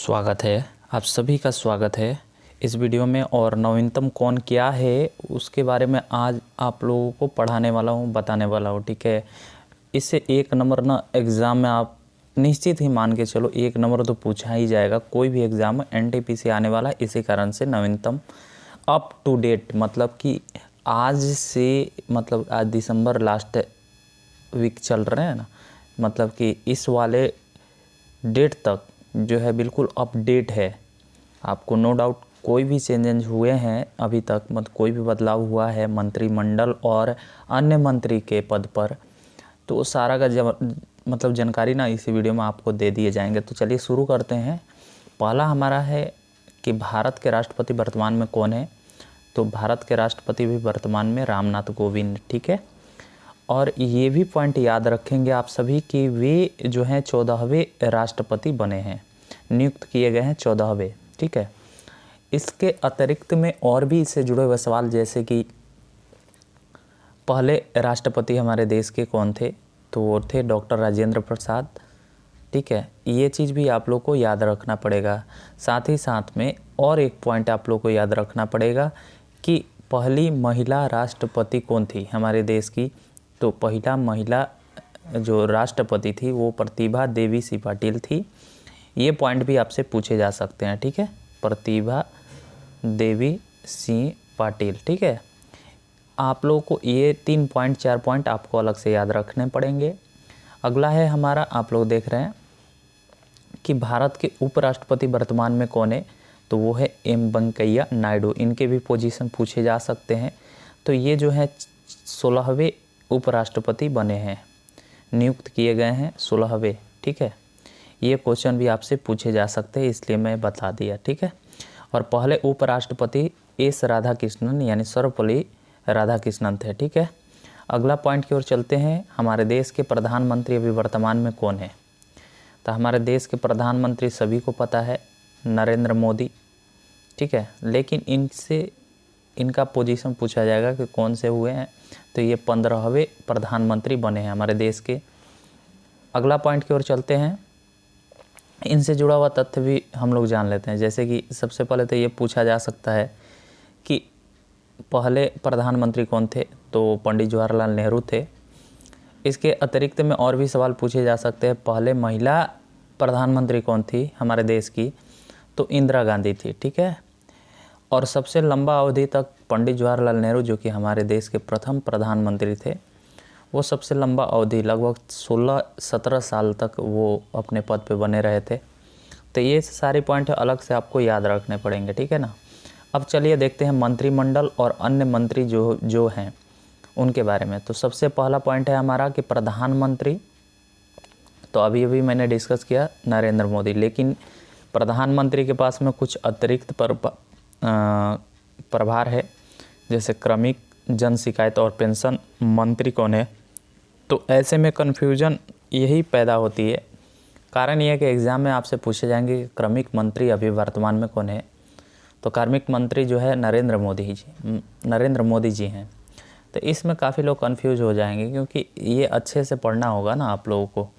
स्वागत है, आप सभी का स्वागत है इस वीडियो में। और नवीनतम कौन क्या है उसके बारे में आज आप लोगों को पढ़ाने वाला हूँ, बताने वाला हूँ। ठीक है, इससे एक नंबर ना एग्ज़ाम में आप निश्चित ही मान के चलो, एक नंबर तो पूछा ही जाएगा। कोई भी एग्ज़ाम एनटीपीसी आने वाला है, इसी कारण से नवीनतम अप टू डेट, मतलब कि आज से, मतलब आज दिसंबर लास्ट वीक चल रहे हैं ना, मतलब कि इस वाले डेट तक जो है बिल्कुल अपडेट है। आपको नो डाउट कोई भी चेंजेस हुए हैं अभी तक, मतलब कोई भी बदलाव हुआ है मंत्रिमंडल और अन्य मंत्री के पद पर, तो वो सारा का मतलब जानकारी ना इसी वीडियो में आपको दे दिए जाएंगे। तो चलिए शुरू करते हैं। पहला हमारा है कि भारत के राष्ट्रपति वर्तमान में कौन है। तो भारत के राष्ट्रपति भी वर्तमान में रामनाथ कोविंद। ठीक है, और ये भी पॉइंट याद रखेंगे आप सभी कि वे जो हैं 14वें राष्ट्रपति बने हैं, नियुक्त किए गए हैं 14वें। ठीक है, इसके अतिरिक्त में और भी इससे जुड़े हुए सवाल, जैसे कि पहले राष्ट्रपति हमारे देश के कौन थे, तो वो थे डॉक्टर राजेंद्र प्रसाद। ठीक है, ये चीज़ भी आप लोग को याद रखना पड़ेगा। साथ ही साथ में और एक पॉइंट आप लोग को याद रखना पड़ेगा कि पहली महिला राष्ट्रपति कौन थी हमारे देश की। तो पहला महिला जो राष्ट्रपति थी वो प्रतिभा देवी सिंह पाटिल थी। ये पॉइंट भी आपसे पूछे जा सकते हैं। ठीक है, प्रतिभा देवी सिंह पाटिल। ठीक है, आप लोगों को ये 3 पॉइंट 4 पॉइंट आपको अलग से याद रखने पड़ेंगे। अगला है हमारा, आप लोग देख रहे हैं कि भारत के उपराष्ट्रपति वर्तमान में कौन है। तो वो है एम वेंकैया नायडू। इनके भी पोजीशन पूछे जा सकते हैं। तो ये जो है 16वें उपराष्ट्रपति बने हैं, नियुक्त किए गए हैं 16वें। ठीक है, ये क्वेश्चन भी आपसे पूछे जा सकते हैं, इसलिए मैं बता दिया। ठीक है, और पहले उपराष्ट्रपति एस राधाकृष्णन यानी सर्वपल्ली राधाकृष्णन थे। ठीक है, अगला पॉइंट की ओर चलते हैं। हमारे देश के प्रधानमंत्री अभी वर्तमान में कौन है। तो हमारे देश के प्रधानमंत्री सभी को पता है, नरेंद्र मोदी। ठीक है, लेकिन इनका पोजीशन पूछा जाएगा कि कौन से हुए हैं। तो ये 15वें प्रधानमंत्री बने हैं हमारे देश के। अगला पॉइंट की ओर चलते हैं। इनसे जुड़ा हुआ तथ्य भी हम लोग जान लेते हैं। जैसे कि सबसे पहले तो ये पूछा जा सकता है कि पहले प्रधानमंत्री कौन थे। तो पंडित जवाहरलाल नेहरू थे। इसके अतिरिक्त में और भी सवाल पूछे जा सकते हैं। पहले महिला प्रधानमंत्री कौन थी हमारे देश की। तो इंदिरा गांधी थी। ठीक है, और सबसे लंबा अवधि तक पंडित जवाहरलाल नेहरू, जो कि हमारे देश के प्रथम प्रधानमंत्री थे, वो सबसे लंबा अवधि लगभग 16-17 साल तक वो अपने पद पे बने रहे थे। तो ये सारे पॉइंट अलग से आपको याद रखने पड़ेंगे। ठीक है ना। अब चलिए देखते हैं मंत्रिमंडल और अन्य मंत्री जो हैं उनके बारे में। तो सबसे पहला पॉइंट है हमारा कि प्रधानमंत्री, तो अभी अभी मैंने डिस्कस किया नरेंद्र मोदी, लेकिन प्रधानमंत्री के पास में कुछ अतिरिक्त प्रभार है, जैसे क्रमिक, जन शिकायत और पेंशन मंत्री कौन है। तो ऐसे में कन्फ्यूजन यही पैदा होती है। कारण यह है कि एग्ज़ाम में आपसे पूछे जाएंगे कि क्रमिक मंत्री अभी वर्तमान में कौन है। तो कार्मिक मंत्री जो है नरेंद्र मोदी जी हैं। तो इसमें काफ़ी लोग कंफ्यूज हो जाएंगे, क्योंकि ये अच्छे से पढ़ना होगा ना आप लोगों को।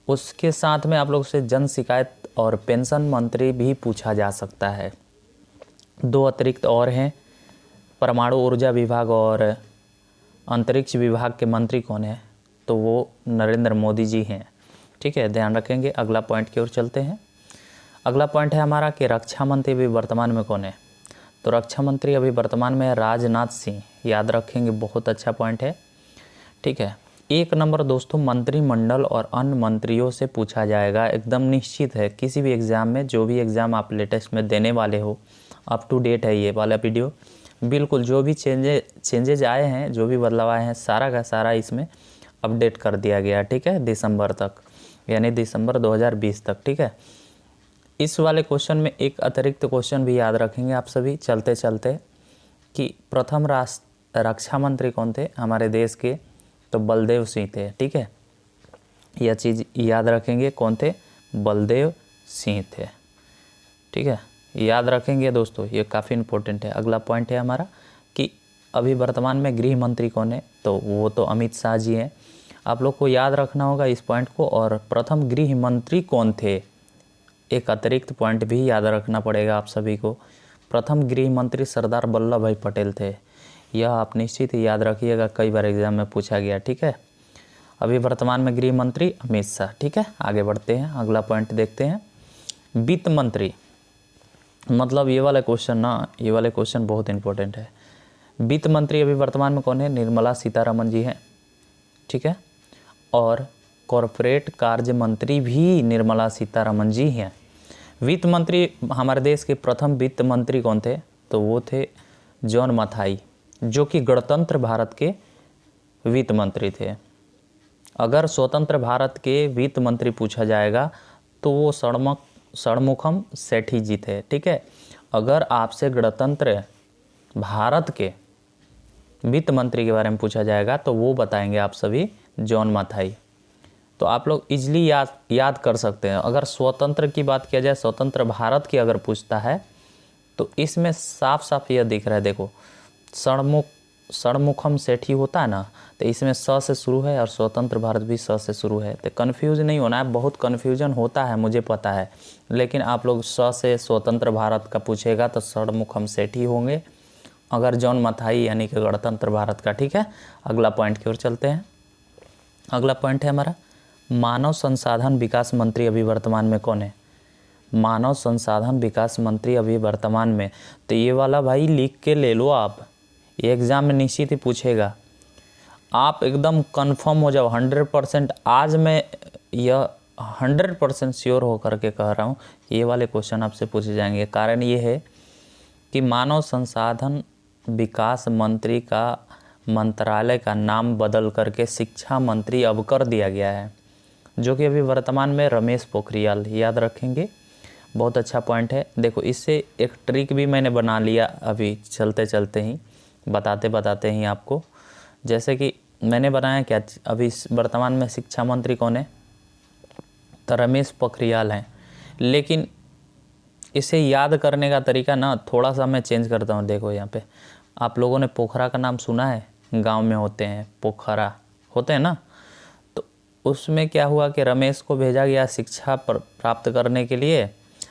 उसके साथ में आप लोग से जन शिकायत और पेंशन मंत्री भी पूछा जा सकता है। 2 अतिरिक्त और हैं, परमाणु ऊर्जा विभाग और अंतरिक्ष विभाग के मंत्री कौन है। तो वो नरेंद्र मोदी जी हैं। ठीक है, ध्यान रखेंगे। अगला पॉइंट की ओर चलते हैं। अगला पॉइंट है हमारा कि रक्षा मंत्री अभी वर्तमान में कौन है। तो रक्षा मंत्री अभी वर्तमान में है राजनाथ सिंह। याद रखेंगे, बहुत अच्छा पॉइंट है। ठीक है, 1 नंबर दोस्तों मंत्रिमंडल और अन्य मंत्रियों से पूछा जाएगा, एकदम निश्चित है। किसी भी एग्ज़ाम में, जो भी एग्ज़ाम आप लेटेस्ट में देने वाले हो, अप टू डेट है ये वाला वीडियो। बिल्कुल जो भी चेंजेज आए हैं, जो भी बदलाव आए हैं, सारा का सारा इसमें अपडेट कर दिया गया। ठीक है, दिसंबर तक, यानी दिसंबर 2020 तक। ठीक है, इस वाले क्वेश्चन में एक अतिरिक्त क्वेश्चन भी याद रखेंगे आप सभी चलते चलते, कि प्रथम रक्षा मंत्री कौन थे हमारे देश के। तो बलदेव सिंह थे। ठीक है, यह चीज़ याद रखेंगे, कौन थे, बलदेव सिंह थे। ठीक है, याद रखेंगे दोस्तों, ये काफ़ी इम्पोर्टेंट है। अगला पॉइंट है हमारा कि अभी वर्तमान में गृह मंत्री कौन है। तो वो तो अमित शाह जी हैं। आप लोग को याद रखना होगा इस पॉइंट को। और प्रथम गृह मंत्री कौन थे एक अतिरिक्त पॉइंट भी याद रखना पड़ेगा आप सभी को। प्रथम गृह मंत्री सरदार वल्लभ भाई पटेल थे, यह आप निश्चित ही याद रखिएगा, कई बार एग्जाम में पूछा गया। ठीक है, अभी वर्तमान में गृह मंत्री अमित शाह। ठीक है, आगे बढ़ते हैं, अगला पॉइंट देखते हैं। वित्त मंत्री, मतलब ये वाला क्वेश्चन ना, ये वाले क्वेश्चन बहुत इंपॉर्टेंट है। वित्त मंत्री अभी वर्तमान में कौन है? निर्मला सीतारमण जी हैं। ठीक है, और कॉरपोरेट कार्य मंत्री भी निर्मला सीतारमण जी हैं। वित्त मंत्री, हमारे देश के प्रथम वित्त मंत्री कौन थे? तो वो थे जॉन मथाई, जो कि गणतंत्र भारत के वित्त मंत्री थे। अगर स्वतंत्र भारत के वित्त मंत्री पूछा जाएगा तो वो षणमुखम सेठी जी थे। ठीक है, अगर आपसे गणतंत्र भारत के वित्त मंत्री के बारे में पूछा जाएगा तो वो बताएंगे आप सभी जॉन मथाई। तो आप लोग इजली याद कर सकते हैं। अगर स्वतंत्र की बात किया जाए, स्वतंत्र भारत की अगर पूछता है तो इसमें साफ साफ यह दिख रहा है, देखो षणमुखम सेठी होता है ना, तो इसमें स से शुरू है और स्वतंत्र भारत भी स से शुरू है। तो कन्फ्यूज नहीं होना है, बहुत कन्फ्यूजन होता है मुझे पता है, लेकिन आप लोग स से स्वतंत्र भारत का पूछेगा तो षणमुखम सेठी होंगे, अगर जॉन मथाई यानी कि गणतंत्र भारत का। ठीक है, अगला पॉइंट की ओर चलते हैं। अगला पॉइंट है हमारा मानव संसाधन विकास मंत्री अभी वर्तमान में कौन है? मानव संसाधन विकास मंत्री अभी वर्तमान में, तो ये वाला भाई लिख के ले लो आप, ये एग्ज़ाम में निश्चित ही पूछेगा। आप एकदम कंफर्म हो जाओ 100%। आज मैं यह 100% श्योर होकर के कह रहा हूँ, ये वाले क्वेश्चन आपसे पूछे जाएंगे। कारण ये है कि मानव संसाधन विकास मंत्री का मंत्रालय का नाम बदल करके शिक्षा मंत्री अब कर दिया गया है, जो कि अभी वर्तमान में रमेश पोखरियाल, याद रखेंगे, बहुत अच्छा पॉइंट है। देखो, इससे एक ट्रिक भी मैंने बना लिया अभी चलते चलते ही, बताते ही आपको। जैसे कि मैंने बनाया क्या, अभी वर्तमान में शिक्षा मंत्री कौन है? तो रमेश पोखरियाल हैं, लेकिन इसे याद करने का तरीका ना थोड़ा सा मैं चेंज करता हूँ। देखो यहाँ पे आप लोगों ने पोखरा का नाम सुना है, गांव में होते हैं पोखरा होते हैं ना, तो उसमें क्या हुआ कि रमेश को भेजा गया शिक्षा प्राप्त करने के लिए,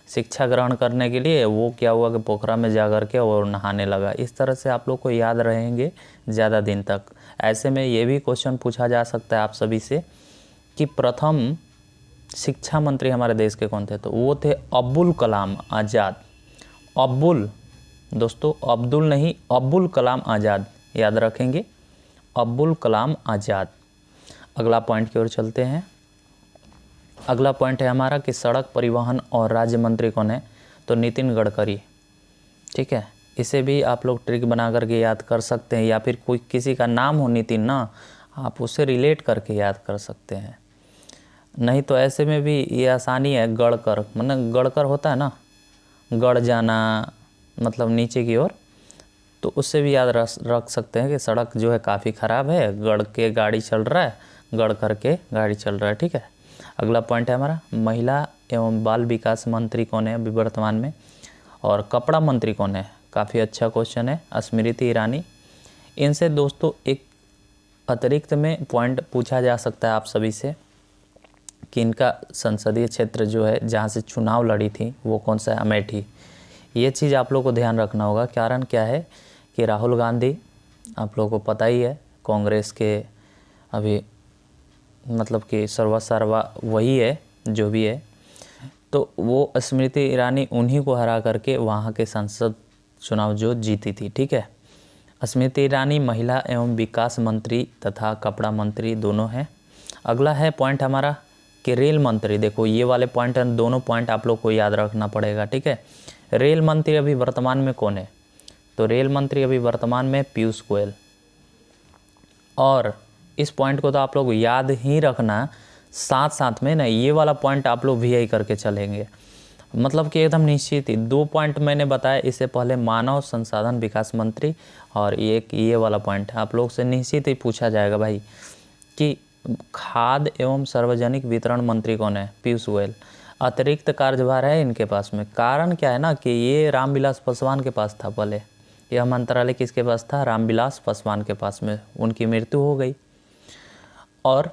शिक्षा ग्रहण करने के लिए। वो क्या हुआ कि पोखरा में जा कर के और नहाने लगा। इस तरह से आप लोग को याद रहेंगे ज़्यादा दिन तक। ऐसे में ये भी क्वेश्चन पूछा जा सकता है आप सभी से कि प्रथम शिक्षा मंत्री हमारे देश के कौन थे? तो वो थे अब्दुल कलाम आज़ाद। अब्दुल, दोस्तों अब्दुल नहीं, अब्दुल कलाम आज़ाद, याद रखेंगे, अब्दुल कलाम आज़ाद। अगला पॉइंट की ओर चलते हैं। अगला पॉइंट है हमारा कि सड़क परिवहन और राज्य मंत्री कौन है? तो नितिन गडकरी। ठीक है, इसे भी आप लोग ट्रिक बना करके याद कर सकते हैं, या फिर कोई किसी का नाम हो नितिन ना, आप उसे रिलेट करके याद कर सकते हैं। नहीं तो ऐसे में भी ये आसानी है, गड़कर, मतलब गड़कर होता है ना, गड़ जाना मतलब नीचे की ओर, तो उससे भी याद रख सकते हैं कि सड़क जो है काफ़ी ख़राब है, गड़ के गाड़ी चल रहा है, गड़ करके गाड़ी चल रहा है। ठीक है, अगला पॉइंट है हमारा महिला एवं बाल विकास मंत्री कौन है अभी वर्तमान में, और कपड़ा मंत्री कौन है? काफ़ी अच्छा क्वेश्चन है, स्मृति ईरानी। इनसे दोस्तों एक अतिरिक्त में पॉइंट पूछा जा सकता है आप सभी से कि इनका संसदीय क्षेत्र जो है जहाँ से चुनाव लड़ी थी वो कौन सा है? अमेठी। ये चीज़ आप लोग को ध्यान रखना होगा। कारण क्या है कि राहुल गांधी, आप लोगों को पता ही है, कांग्रेस के अभी मतलब कि सर्वा वही है जो भी है, तो वो स्मृति ईरानी उन्हीं को हरा करके वहाँ के संसद चुनाव जो जीती थी। ठीक है, स्मृति ईरानी महिला एवं विकास मंत्री तथा कपड़ा मंत्री दोनों हैं। अगला है पॉइंट हमारा कि रेल मंत्री। देखो ये वाले पॉइंट हैं, दोनों पॉइंट आप लोग को याद रखना पड़ेगा। ठीक है, रेल मंत्री अभी वर्तमान में कौन है? तो रेल मंत्री अभी वर्तमान में पीयूष गोयल। और इस पॉइंट को तो आप लोग याद ही रखना, साथ साथ में ना ये वाला पॉइंट आप लोग VI करके चलेंगे, मतलब कि एकदम निश्चित ही। 2 पॉइंट मैंने बताया इससे पहले, मानव संसाधन विकास मंत्री, और एक ये वाला पॉइंट आप लोग से निश्चित ही पूछा जाएगा भाई कि खाद्य एवं सार्वजनिक वितरण मंत्री कौन है? पीयूष गोयल। अतिरिक्त कार्यभार है इनके पास में। कारण क्या है ना कि ये रामविलास पासवान के पास था पहले, यह मंत्रालय किसके पास था? रामविलास पासवान के पास में। उनकी मृत्यु हो गई और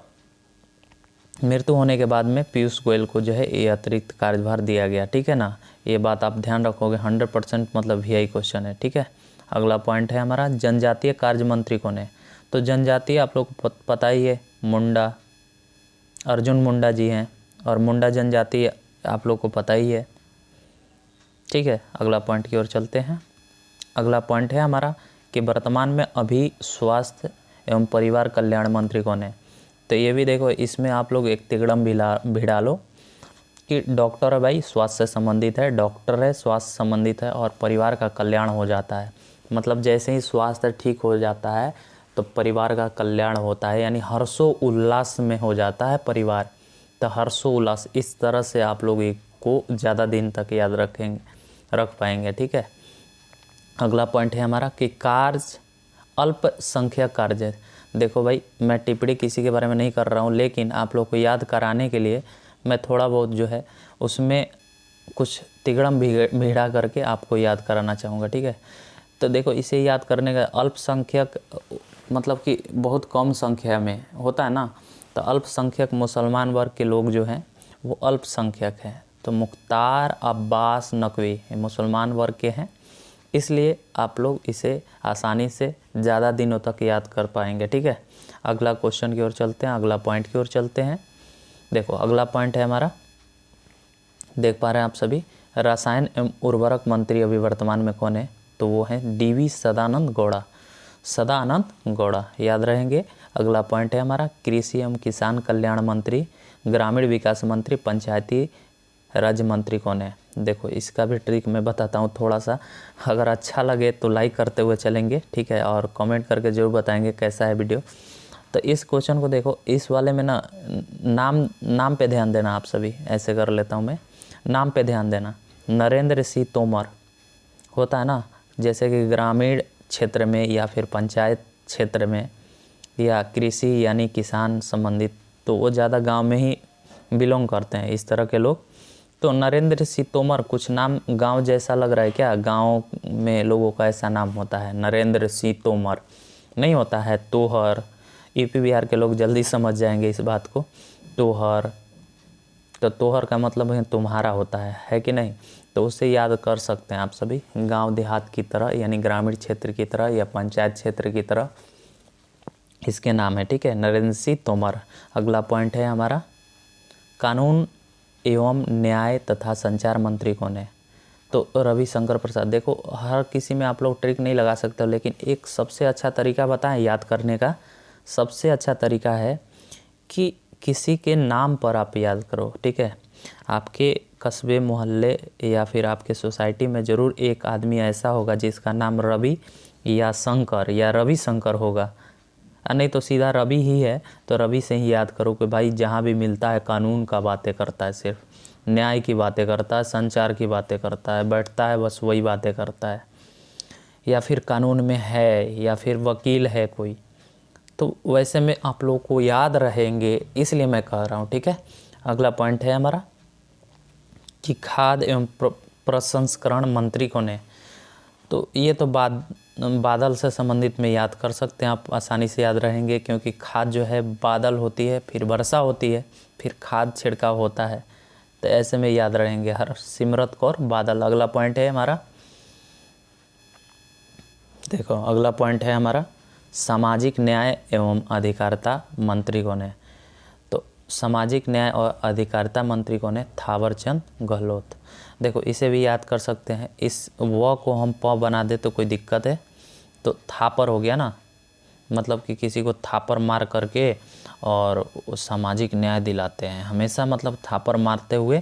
मृत्यु होने के बाद में पीयूष गोयल को जो है ये अतिरिक्त कार्यभार दिया गया, ठीक है ना। ये बात आप ध्यान रखोगे, 100% मतलब VI क्वेश्चन है, ठीक है। अगला पॉइंट है हमारा जनजातीय कार्य मंत्री कौन है। तो जनजातीय आप लोग को पता ही है, मुंडा, अर्जुन मुंडा जी हैं, और मुंडा जनजाति आप लोग को पता ही है, ठीक है। अगला पॉइंट की ओर चलते हैं। अगला पॉइंट है हमारा कि वर्तमान में अभी स्वास्थ्य एवं परिवार कल्याण मंत्री कौन है। तो ये भी देखो, इसमें आप लोग एक तिगड़म भिड़ा लो कि डॉक्टर है भाई, स्वास्थ्य से संबंधित है, डॉक्टर है, स्वास्थ्य संबंधित है, और परिवार का कल्याण हो जाता है। मतलब जैसे ही स्वास्थ्य ठीक हो जाता है तो परिवार का कल्याण होता है, यानी हर्षो उल्लास में हो जाता है परिवार। तो हर्षो उल्लास, इस तरह से आप लोग एक को ज़्यादा दिन तक याद रख पाएंगे, ठीक है। अगला पॉइंट है हमारा कि कार्य अल्पसंख्यक कार्य। देखो भाई, मैं टिप्पणी किसी के बारे में नहीं कर रहा हूँ, लेकिन आप लोग को याद कराने के लिए मैं थोड़ा बहुत जो है उसमें कुछ तिगड़म भिड़ा करके आपको याद कराना चाहूँगा, ठीक है। तो देखो, इसे याद करने का, अल्पसंख्यक मतलब कि बहुत कम संख्या में होता है ना। तो अल्पसंख्यक मुसलमान वर्ग के लोग जो हैं वो अल्पसंख्यक हैं। तो मुख्तार अब्बास नकवी ये मुसलमान वर्ग के हैं, इसलिए आप लोग इसे आसानी से ज़्यादा दिनों तक याद कर पाएंगे, ठीक है। अगला क्वेश्चन की ओर चलते हैं, अगला पॉइंट की ओर चलते हैं। देखो, अगला पॉइंट है हमारा, देख पा रहे हैं आप सभी, रसायन एवं उर्वरक मंत्री अभी वर्तमान में कौन है। तो वो हैं DV सदानंद गौड़ा, याद रहेंगे। अगला पॉइंट है हमारा कृषि एवं किसान कल्याण मंत्री, ग्रामीण विकास मंत्री, पंचायती राज्य मंत्री कौन है। देखो, इसका भी ट्रिक मैं बताता हूँ थोड़ा सा, अगर अच्छा लगे तो लाइक करते हुए चलेंगे, ठीक है, और कमेंट करके जरूर बताएंगे कैसा है वीडियो। तो इस क्वेश्चन को देखो, इस वाले में ना नाम पे ध्यान देना आप सभी, ऐसे कर लेता हूँ मैं, नाम पे ध्यान देना। नरेंद्र सिंह तोमर होता है ना, जैसे कि ग्रामीण क्षेत्र में या फिर पंचायत क्षेत्र में या कृषि यानी किसान संबंधित, तो वो ज़्यादा गांव में ही बिलोंग करते हैं, इस तरह के लोग। तो नरेंद्र सिंह तोमर, कुछ नाम गांव जैसा लग रहा है क्या, गांव में लोगों का ऐसा नाम होता है, नरेंद्र सिंह तोमर नहीं होता है। तोहर, यूपी बिहार के लोग जल्दी समझ जाएंगे इस बात को। तोहर, तो तोहर का मतलब है तुम्हारा होता है कि नहीं। तो उससे याद कर सकते हैं आप सभी, गांव देहात की तरह यानी ग्रामीण क्षेत्र की तरह या पंचायत क्षेत्र की तरह इसके नाम है, ठीक है, नरेंद्र सिंह तोमर। अगला पॉइंट है हमारा कानून एवं न्याय तथा संचार मंत्री कौन है। तो रविशंकर प्रसाद। देखो, हर किसी में आप लोग ट्रिक नहीं लगा सकते हो, लेकिन एक सबसे अच्छा तरीका बताएं याद करने का। सबसे अच्छा तरीका है कि किसी के नाम पर आप याद करो, ठीक है। आपके कस्बे मोहल्ले या फिर आपके सोसाइटी में ज़रूर एक आदमी ऐसा होगा जिसका नाम रवि या शंकर या रविशंकर होगा, नहीं तो सीधा रवि ही है, तो रवि से ही याद करो कि भाई जहाँ भी मिलता है कानून का बातें करता है, सिर्फ न्याय की बातें करता है, संचार की बातें करता है, बैठता है बस वही बातें करता है, या फिर कानून में है या फिर वकील है कोई, तो वैसे में आप लोगों को याद रहेंगे, इसलिए मैं कह रहा हूँ, ठीक है। अगला पॉइंट है हमारा कि खाद्य एवं प्रसंस्करण मंत्री कौन है। तो ये तो बादल से संबंधित में याद कर सकते हैं आप, आसानी से याद रहेंगे, क्योंकि खाद जो है बादल होती है, फिर वर्षा होती है, फिर खाद छिड़काव होता है, तो ऐसे में याद रहेंगे हरसिमरत कौर बादल। अगला पॉइंट है हमारा, देखो अगला पॉइंट है हमारा सामाजिक न्याय एवं अधिकारिता मंत्री कौन है। तो सामाजिक न्याय और अधिकारिता मंत्री कौन है, थावरचंद गहलोत। देखो, इसे भी याद कर सकते हैं, इस व को हम प बना दे तो कोई दिक्कत है, तो थापर हो गया ना, मतलब कि किसी को थापर मार करके और सामाजिक न्याय दिलाते हैं हमेशा, मतलब थापर मारते हुए,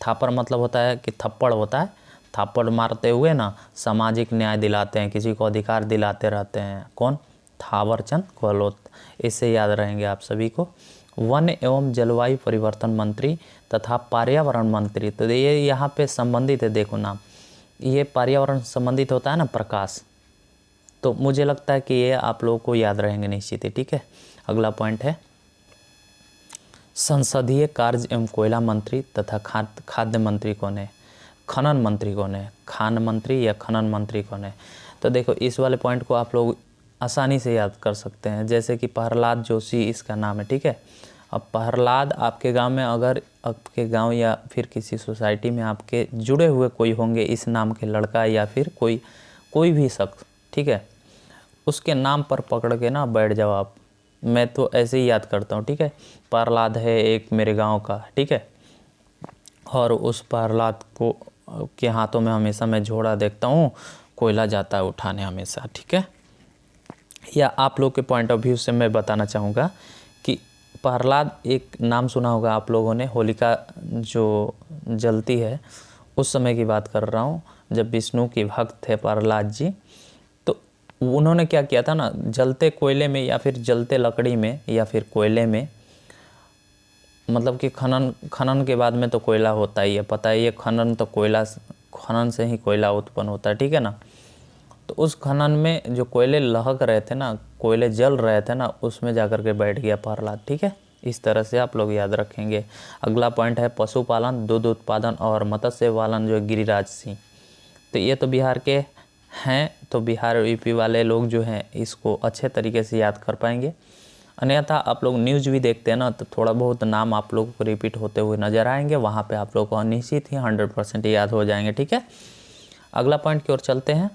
थापर मतलब होता है कि थप्पड़ होता है, थापड़ मारते हुए ना सामाजिक न्याय दिलाते हैं, किसी को अधिकार दिलाते रहते हैं, कौन, थावरचंद गहलोत। इससे याद रहेंगे आप सभी को। वन एवं जलवायु परिवर्तन मंत्री तथा पर्यावरण मंत्री, तो ये यहाँ पे संबंधित है, देखो नाम, ये पर्यावरण संबंधित होता है ना, प्रकाश, तो मुझे लगता है कि ये आप लोगों को याद रहेंगे निश्चित ही, ठीक है। अगला पॉइंट है संसदीय कार्य एवं कोयला मंत्री तथा खाद्य मंत्री कौन है, खनन मंत्री कौन है, खान मंत्री या खनन मंत्री कौन है। तो देखो, इस वाले पॉइंट को आप लोग आसानी से याद कर सकते हैं, जैसे कि प्रहलाद जोशी इसका नाम है, ठीक है। अब प्रहलाद आपके गांव में, अगर आपके गांव या फिर किसी सोसाइटी में आपके जुड़े हुए कोई होंगे इस नाम के लड़का या फिर कोई भी शख्स, ठीक है, उसके नाम पर पकड़ के ना बैठ जाओ आप। मैं तो ऐसे ही याद करता हूँ, ठीक है। प्रहलाद है एक मेरे गांव का, ठीक है, और उस प्रहलाद को के हाथों में हमेशा मैं झोड़ा देखता हूँ, कोयला जाता है उठाने हमेशा, ठीक है। या आप लोग के पॉइंट ऑफ व्यू से मैं बताना चाहूँगा कि प्रहलाद एक नाम सुना होगा आप लोगों ने, होलिका जो जलती है उस समय की बात कर रहा हूँ, जब विष्णु के भक्त थे प्रहलाद जी। तो उन्होंने क्या किया था ना, जलते कोयले में या फिर जलते लकड़ी में या फिर कोयले में, मतलब कि खनन के बाद में तो कोयला होता ही है, पता है ये खनन से ही कोयला उत्पन्न होता है, ठीक है ना। तो उस खनन में जो कोयले लहक रहे थे ना, कोयले जल रहे थे ना, उसमें जाकर के बैठ गया प्रहलाद, ठीक है। इस तरह से आप लोग याद रखेंगे। अगला पॉइंट है पशुपालन, दूध उत्पादन और मत्स्य पालन, जो है गिरिराज सिंह। तो ये तो बिहार के हैं, तो बिहार यूपी वाले लोग जो हैं इसको अच्छे तरीके से याद कर पाएंगे। अन्यथा आप लोग न्यूज़ भी देखते हैं ना, तो थोड़ा बहुत नाम आप लोगों को रिपीट होते हुए नजर आएंगे, वहाँ पे आप लोग को निश्चित ही 100% याद हो जाएंगे, ठीक है। अगला पॉइंट की ओर चलते हैं।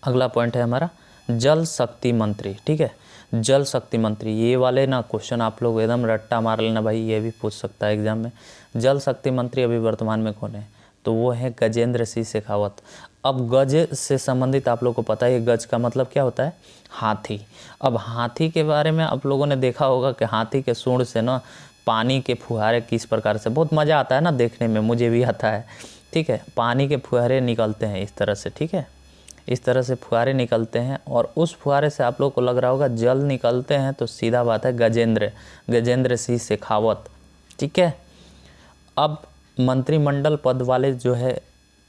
अगला पॉइंट है हमारा जल शक्ति मंत्री, ठीक है। जल शक्ति मंत्री, ये वाले ना क्वेश्चन आप लोग एकदम रट्टा मार लेना भाई, ये भी पूछ सकता है एग्जाम में। जल शक्ति मंत्री अभी वर्तमान में कौन है, तो वो है गजेंद्र सिंह शेखावत। अब गज से संबंधित आप लोग को पता है, गज का मतलब क्या होता है, हाथी। अब हाथी के बारे में आप लोगों ने देखा होगा कि हाथी के सूंड से ना पानी के फुहारे किस प्रकार से, बहुत मज़ा आता है ना देखने में, मुझे भी आता है, ठीक है। पानी के फुहारे निकलते हैं इस तरह से, ठीक है, इस तरह से फुहारे निकलते हैं, और उस फुहारे से आप लोग को लग रहा होगा जल निकलते हैं, तो सीधा बात है गजेंद्र सिंह शेखावत, ठीक है। अब मंत्रिमंडल पद वाले जो है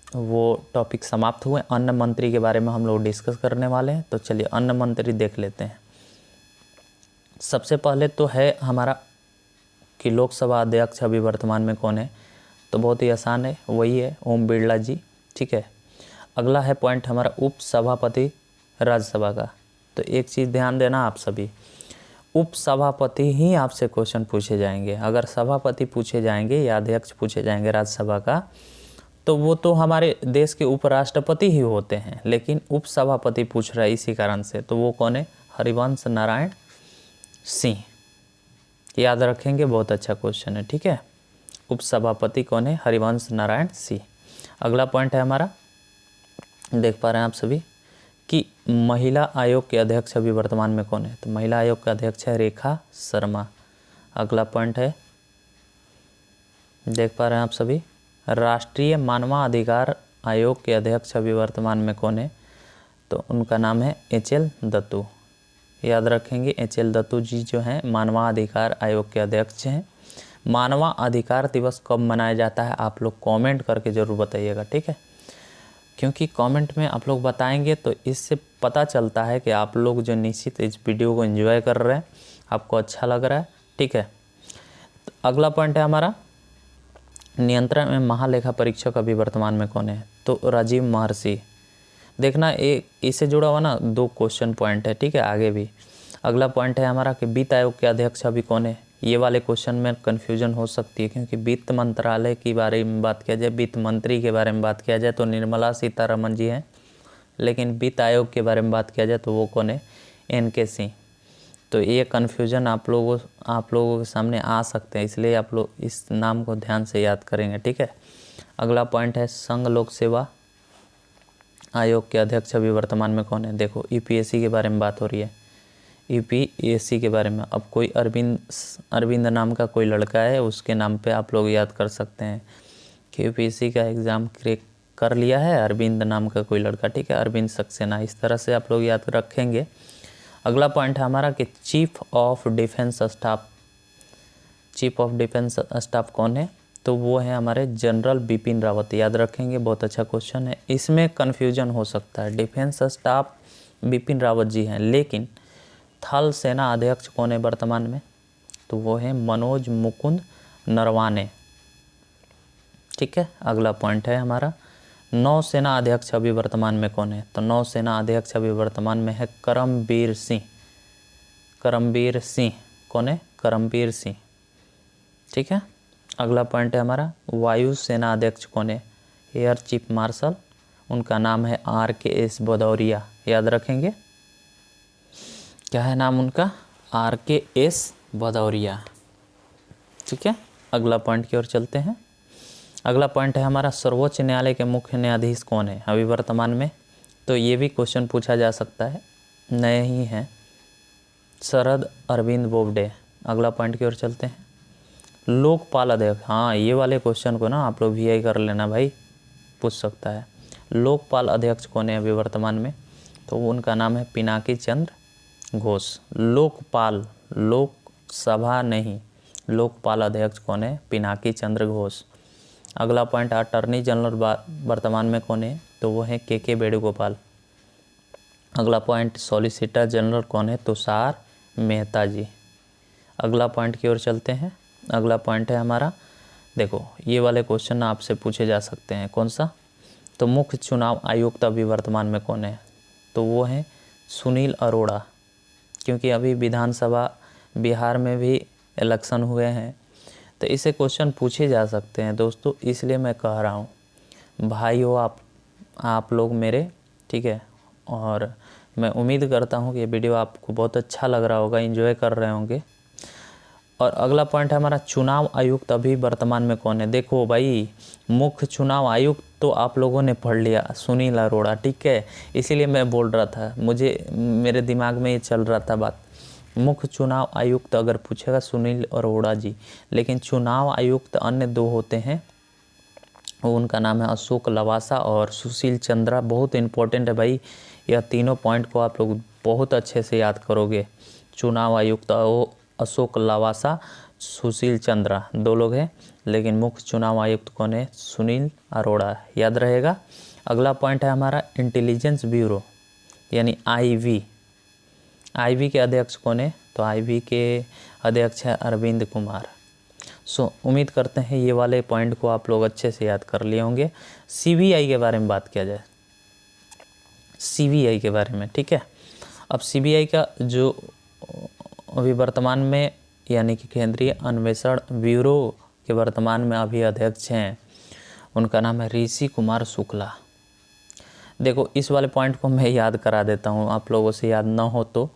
वो टॉपिक समाप्त हुए। अन्न मंत्री के बारे में हम लोग डिस्कस करने वाले हैं, तो चलिए अन्न मंत्री देख लेते हैं। सबसे पहले तो है हमारा कि लोकसभा अध्यक्ष अभी वर्तमान में कौन है, तो बहुत ही आसान है, वही है ओम बिरला जी, ठीक है। अगला है पॉइंट हमारा उप सभापति राज्यसभा का। तो एक चीज़ ध्यान देना आप सभी, उप सभापति ही आपसे क्वेश्चन पूछे जाएंगे। अगर सभापति पूछे जाएंगे या अध्यक्ष पूछे जाएंगे राज्यसभा का, तो वो तो हमारे देश के उपराष्ट्रपति ही होते हैं, लेकिन उप सभापति पूछ रहा है इसी कारण से, तो वो कौन है, हरिवंश नारायण सिंह। याद रखेंगे, बहुत अच्छा क्वेश्चन है, ठीक है। उप सभापति कौन है, हरिवंश नारायण सिंह। अगला पॉइंट है हमारा, देख पा रहे हैं आप सभी कि महिला आयोग के अध्यक्ष अभी वर्तमान में कौन है, तो महिला आयोग का अध्यक्ष है रेखा शर्मा। अगला पॉइंट है, देख पा रहे हैं आप सभी, राष्ट्रीय मानवाधिकार आयोग के अध्यक्ष अभी वर्तमान में कौन है, तो उनका नाम है HL दत्तू। याद रखेंगे, HL दत्तू जी जो हैं मानवाधिकार आयोग के अध्यक्ष हैं। मानवाधिकार दिवस कब मनाया जाता है, आप लोग कमेंट करके ज़रूर बताइएगा, ठीक है, क्योंकि कमेंट में आप लोग बताएंगे तो इससे पता चलता है कि आप लोग जो निश्चित इस वीडियो को एंजॉय कर रहे हैं, आपको अच्छा लग रहा है, ठीक है। तो अगला पॉइंट है हमारा नियंत्रण में महालेखा परीक्षक अभी वर्तमान में कौन है, तो राजीव महर्षि। देखना एक इससे जुड़ा हुआ ना 2 क्वेश्चन पॉइंट है, ठीक है, आगे भी। अगला पॉइंट है हमारा कि वित्त आयोग के अध्यक्ष अभी कौन है। ये वाले क्वेश्चन में कन्फ्यूजन हो सकती है, क्योंकि वित्त मंत्रालय के बारे में बात किया जाए, वित्त मंत्री के बारे में बात किया जाए तो निर्मला सीतारमण जी हैं, लेकिन वित्त आयोग के बारे में बात किया जाए तो वो कौन है, NK सिंह। तो ये कन्फ्यूजन आप लोगों के सामने आ सकते हैं, इसलिए आप लोग इस नाम को ध्यान से याद करेंगे, ठीक है। अगला पॉइंट है संघ लोक सेवा आयोग के अध्यक्ष अभी वर्तमान में कौन है। देखो UPSC के बारे में बात हो रही है, UPSC के बारे में। अब कोई अरविंद नाम का कोई लड़का है, उसके नाम पे आप लोग याद कर सकते हैं कि UPSC का एग्ज़ाम क्रैक कर लिया है, अरविंद नाम का कोई लड़का, ठीक है, अरविंद सक्सेना। इस तरह से आप लोग याद रखेंगे। अगला पॉइंट है हमारा कि चीफ ऑफ डिफेंस स्टाफ कौन है, तो वो है हमारे जनरल बिपिन रावत। याद रखेंगे, बहुत अच्छा क्वेश्चन है, इसमें कन्फ्यूजन हो सकता है। डिफेंस स्टाफ बिपिन रावत जी हैं, लेकिन थल सेना अध्यक्ष कौन है वर्तमान में, तो वो है मनोज मुकुंद नरवाने, ठीक है। अगला पॉइंट है हमारा नौसेना अध्यक्ष अभी वर्तमान में कौन है, तो नौसेना अध्यक्ष अभी वर्तमान में है करमबीर सिंह। कौन है, करमबीर सिंह। ठीक है, अगला पॉइंट है हमारा वायु सेना अध्यक्ष कौन है? एयर चीफ मार्शल, उनका नाम है RKS भदौरिया। याद रखेंगे, क्या है नाम उनका? RKS भदौरिया। ठीक है, अगला पॉइंट की ओर चलते हैं। अगला पॉइंट है हमारा सर्वोच्च न्यायालय के मुख्य न्यायाधीश कौन है अभी वर्तमान में? तो ये भी क्वेश्चन पूछा जा सकता है, नए ही हैं, शरद अरविंद बोबडे। अगला पॉइंट की ओर चलते हैं। लोकपाल अध्यक्ष, हाँ ये वाले क्वेश्चन को ना आप लोग VI कर लेना भाई, पूछ सकता है। लोकपाल अध्यक्ष कौन है अभी वर्तमान में? तो उनका नाम है पिनाकी चंद्र घोष। लोकपाल, लोकसभा नहीं, लोकपाल अध्यक्ष कौन है? पिनाकी चंद्र घोष। अगला पॉइंट अटॉर्नी जनरल वर्तमान में कौन है? तो वो है KK वेणुगोपाल। अगला पॉइंट सॉलिसिटर जनरल कौन है? तुषार मेहता जी। अगला पॉइंट की ओर चलते हैं। अगला पॉइंट है हमारा, देखो ये वाले क्वेश्चन आपसे पूछे जा सकते हैं, कौन सा? तो मुख्य चुनाव आयुक्त अभी वर्तमान में कौन है? तो वो हैं सुनील अरोड़ा, क्योंकि अभी विधानसभा बिहार में भी इलेक्शन हुए हैं, तो इसे क्वेश्चन पूछे जा सकते हैं दोस्तों, इसलिए मैं कह रहा हूँ भाई हो आप लोग मेरे, ठीक है। और मैं उम्मीद करता हूँ कि ये वीडियो आपको बहुत अच्छा लग रहा होगा, एंजॉय कर रहे होंगे। और अगला पॉइंट है हमारा चुनाव आयुक्त अभी वर्तमान में कौन है? देखो भाई, मुख्य चुनाव आयुक्त तो आप लोगों ने पढ़ लिया, सुनील अरोड़ा, ठीक है, इसीलिए मैं बोल रहा था, मेरे दिमाग में ये चल रहा था बात। मुख्य चुनाव आयुक्त अगर पूछेगा सुनील अरोड़ा जी, लेकिन चुनाव आयुक्त अन्य दो होते हैं, उनका नाम है अशोक लवासा और सुशील चंद्रा। बहुत इंपॉर्टेंट है भाई, यह तीनों पॉइंट को आप लोग बहुत अच्छे से याद करोगे। चुनाव आयुक्त अशोक लवासा, सुशील चंद्रा, दो लोग हैं, लेकिन मुख्य चुनाव आयुक्त कौन है? सुनील अरोड़ा, याद रहेगा। अगला पॉइंट है हमारा इंटेलिजेंस ब्यूरो यानी IB के अध्यक्ष कौन है? तो IB के अध्यक्ष है अरविंद कुमार। उम्मीद करते हैं ये वाले पॉइंट को आप लोग अच्छे से याद कर लिए होंगे। CBI के बारे में बात किया जाए, CBI के बारे में, ठीक है। अब CBI का जो अभी वर्तमान में यानी कि केंद्रीय अन्वेषण ब्यूरो के वर्तमान में अभी अध्यक्ष हैं, उनका नाम है ऋषि कुमार शुक्ला। देखो इस वाले पॉइंट को मैं याद करा देता हूँ, आप लोगों से याद ना हो तो।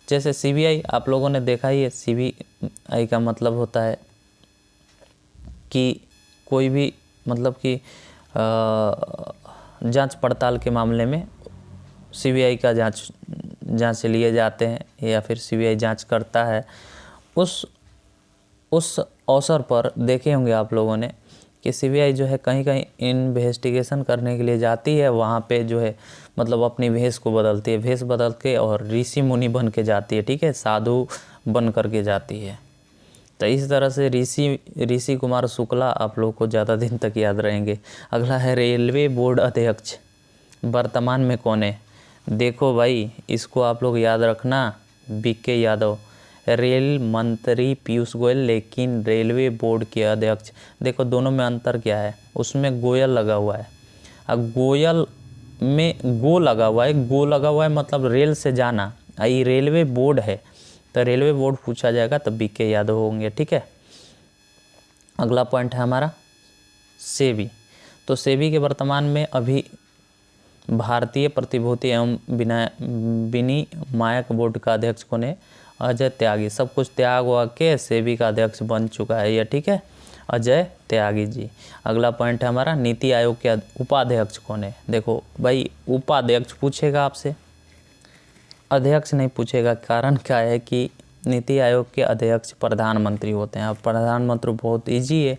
जैसे CBI आप लोगों ने देखा ही है, CBI का मतलब होता है कि कोई भी मतलब कि जांच पड़ताल के मामले में CBI का जांच लिए जाते हैं या फिर CBI जांच करता है। उस अवसर पर देखे होंगे आप लोगों ने कि CBI जो है कहीं कहीं इन्वेस्टिगेशन करने के लिए जाती है, वहाँ पे जो है मतलब अपनी भेष को बदलती है, भेष बदल के और ऋषि मुनि बन के जाती है, ठीक है, साधु बन करके जाती है। तो इस तरह से ऋषि कुमार शुक्ला आप लोग को ज़्यादा दिन तक याद रहेंगे। अगला है रेलवे बोर्ड अध्यक्ष वर्तमान में कौन है? देखो भाई इसको आप लोग याद रखना, BK यादव। रेल मंत्री पीयूष गोयल, लेकिन रेलवे बोर्ड के अध्यक्ष, देखो दोनों में अंतर क्या है? उसमें गोयल लगा हुआ है, अब गोयल में गो लगा हुआ है, गो लगा हुआ है मतलब रेल से जाना, ये रेलवे बोर्ड है, तो रेलवे बोर्ड पूछा जाएगा तो BK यादव होंगे, ठीक है। अगला पॉइंट है हमारा सेबी। तो सेबी के वर्तमान में अभी भारतीय प्रतिभूति एवं विनियामक बोर्ड का अध्यक्ष कौन है? अजय त्यागी। सब कुछ त्याग हुआ के सेबी का अध्यक्ष बन चुका है यह, ठीक है, अजय त्यागी जी। अगला पॉइंट है हमारा नीति आयोग के उपाध्यक्ष कौन है? देखो भाई उपाध्यक्ष पूछेगा आपसे, अध्यक्ष नहीं पूछेगा। कारण क्या है कि नीति आयोग के अध्यक्ष प्रधानमंत्री होते हैं। अब प्रधानमंत्री बहुत इजी है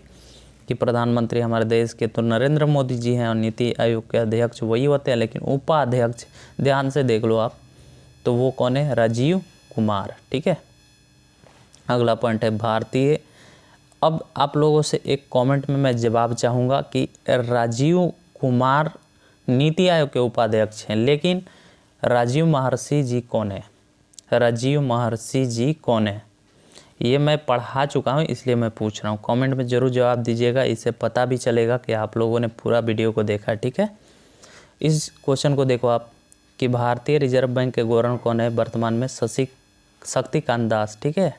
कि प्रधानमंत्री हमारे देश के तो नरेंद्र मोदी जी हैं और नीति आयोग के अध्यक्ष वही होते हैं, लेकिन उपाध्यक्ष ध्यान से देख लो आप, तो वो कौन है? राजीव कुमार, ठीक है। अगला पॉइंट है भारतीय। अब आप लोगों से एक कमेंट में मैं जवाब चाहूँगा कि राजीव कुमार नीति आयोग के उपाध्यक्ष हैं, लेकिन राजीव महर्षि जी कौन है? राजीव महर्षि जी कौन है? ये मैं पढ़ा चुका हूँ, इसलिए मैं पूछ रहा हूँ। कमेंट में ज़रूर जवाब दीजिएगा, इससे पता भी चलेगा कि आप लोगों ने पूरा वीडियो को देखा, ठीक है। इस क्वेश्चन को देखो आप कि भारतीय रिजर्व बैंक के गवर्नर कौन है वर्तमान में? शक्तिकांत दास, ठीक है।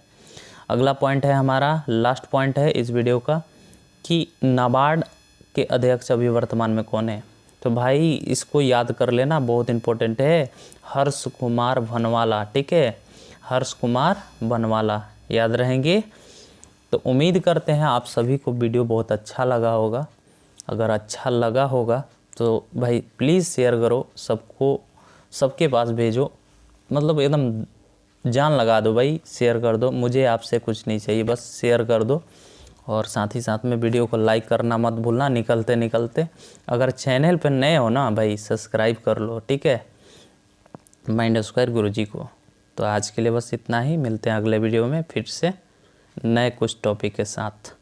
अगला पॉइंट है हमारा, लास्ट पॉइंट है इस वीडियो का, कि नाबार्ड के अध्यक्ष अभी वर्तमान में कौन है। तो भाई इसको याद कर लेना, बहुत इंपॉर्टेंट है, हर्ष कुमार भनवाला। ठीक है, हर्ष कुमार भनवाला याद रहेंगे। तो उम्मीद करते हैं आप सभी को वीडियो बहुत अच्छा लगा होगा। अगर अच्छा लगा होगा तो भाई प्लीज़ शेयर करो, सबको, सबके पास भेजो, मतलब एकदम जान लगा दो भाई, शेयर कर दो। मुझे आपसे कुछ नहीं चाहिए, बस शेयर कर दो। और साथ ही साथ में वीडियो को लाइक करना मत भूलना निकलते निकलते। अगर चैनल पर नए हो ना भाई, सब्सक्राइब कर लो। ठीक है, माइंड स्क्वायर गुरुजी को। तो आज के लिए बस इतना ही, मिलते हैं अगले वीडियो में फिर से नए कुछ टॉपिक के साथ।